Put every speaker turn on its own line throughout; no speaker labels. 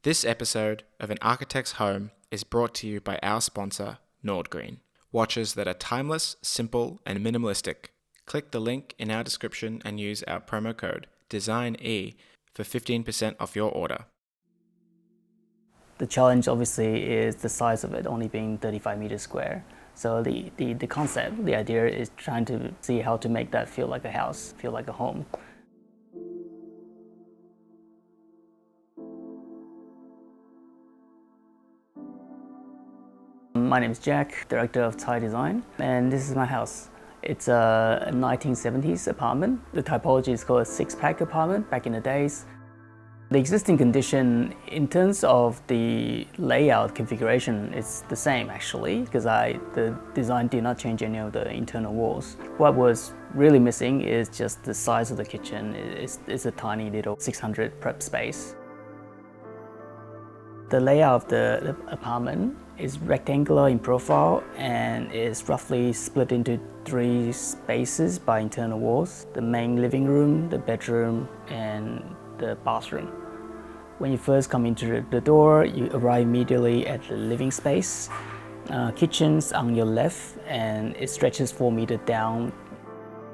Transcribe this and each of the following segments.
This episode of An Architect's Home is brought to you by our sponsor, Nordgreen. Watches that are timeless, simple, and minimalistic. Click the link in our description and use our promo code DESIGNE for 15% off your order.
The challenge obviously is the size of it only being 35 meters square. So the concept, the idea is trying to see how to make that feel like a house, feel like a home. My name is Jack, Director of Thai Design, and this is my house. It's a 1970s apartment. The typology is called a six-pack apartment back in the days. The existing condition in terms of the layout configuration is the same actually, because the design did not change any of the internal walls. What was really missing is just the size of the kitchen. It's a tiny little 600 prep space. The layout of the apartment is rectangular in profile and is roughly split into 3 spaces by internal walls: the main living room, the bedroom, and the bathroom. When you first come into the door, you arrive immediately at the living space. Kitchen's on your left, and it stretches 4 meters down.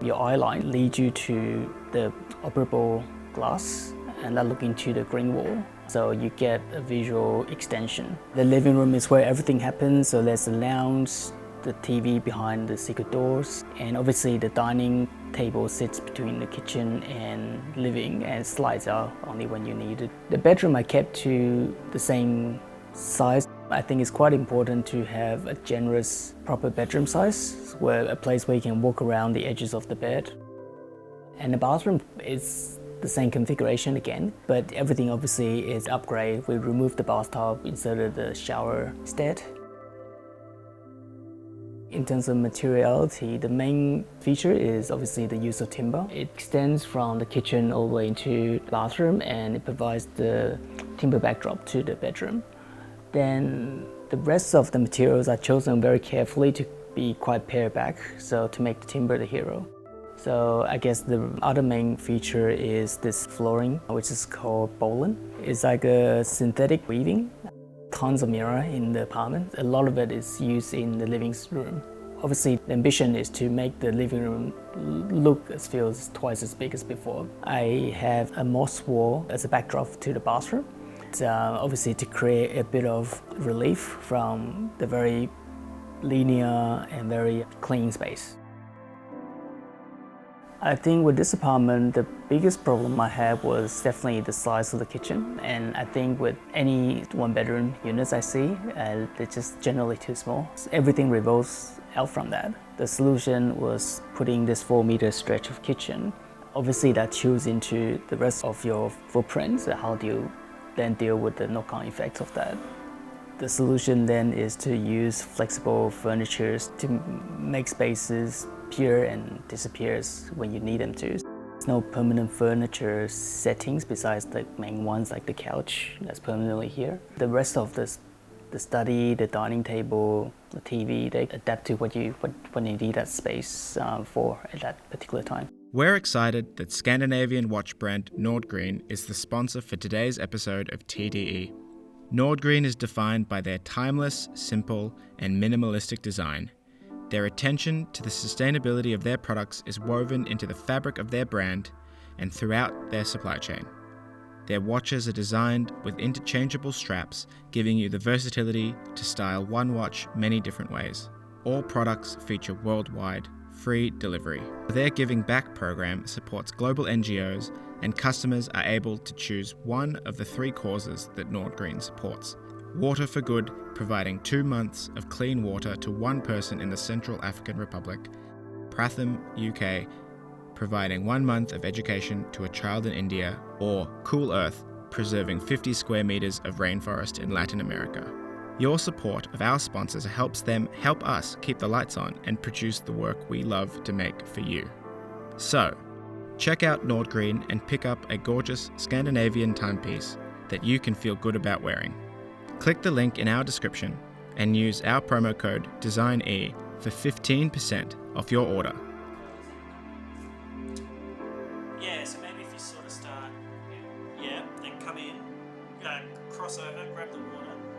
Your eye line leads you to the operable glass, and that look into the green wall. So you get a visual extension. The living room is where everything happens. So there's the lounge, the TV behind the secret doors, and obviously the dining table sits between the kitchen and living and slides out only when you need it. The bedroom I kept to the same size. I think it's quite important to have a generous, proper bedroom size, a place where you can walk around the edges of the bed. And the bathroom is the same configuration again, but everything obviously is upgrade. We removed the bathtub, inserted the shower instead. In terms of materiality, the main feature is obviously the use of timber. It extends from the kitchen all the way into the bathroom, and it provides the timber backdrop to the bedroom. Then the rest of the materials are chosen very carefully to be quite pared back, so to make the timber the hero. So I guess the other main feature is this flooring, which is called Bolan. It's like a synthetic weaving. Tons of mirror in the apartment. A lot of it is used in the living room. Obviously, the ambition is to make the living room feels twice as big as before. I have a moss wall as a backdrop to the bathroom. It's obviously to create a bit of relief from the very linear and very clean space. I think with this apartment, the biggest problem I had was definitely the size of the kitchen. And I think with any one-bedroom units I see, they're just generally too small. So everything revolves out from that. The solution was putting this 4-meter stretch of kitchen. Obviously, that chews into the rest of your footprint. So how do you then deal with the knock-on effects of that? The solution then is to use flexible furniture to make spaces appear and disappears when you need them to. There's no permanent furniture settings besides the main ones like the couch that's permanently here. The rest of the study, the dining table, the TV, they adapt to what you need that space for at that particular time.
We're excited that Scandinavian watch brand Nordgreen is the sponsor for today's episode of TDE. Nordgreen is defined by their timeless, simple, and minimalistic design. Their attention to the sustainability of their products is woven into the fabric of their brand and throughout their supply chain. Their watches are designed with interchangeable straps, giving you the versatility to style one watch many different ways. All products feature worldwide free delivery. Their Giving Back program supports global NGOs, and customers are able to choose one of the 3 causes that Nordgreen supports. Water for Good, providing 2 months of clean water to 1 person in the Central African Republic. Pratham, UK, providing 1 month of education to a child in India. Or Cool Earth, preserving 50 square meters of rainforest in Latin America. Your support of our sponsors helps them help us keep the lights on and produce the work we love to make for you. So, check out Nordgreen and pick up a gorgeous Scandinavian timepiece that you can feel good about wearing. Click the link in our description and use our promo code DESIGNE for 15% off your order.
Yeah, so maybe if you sort of start, then come in, cross over, grab the water,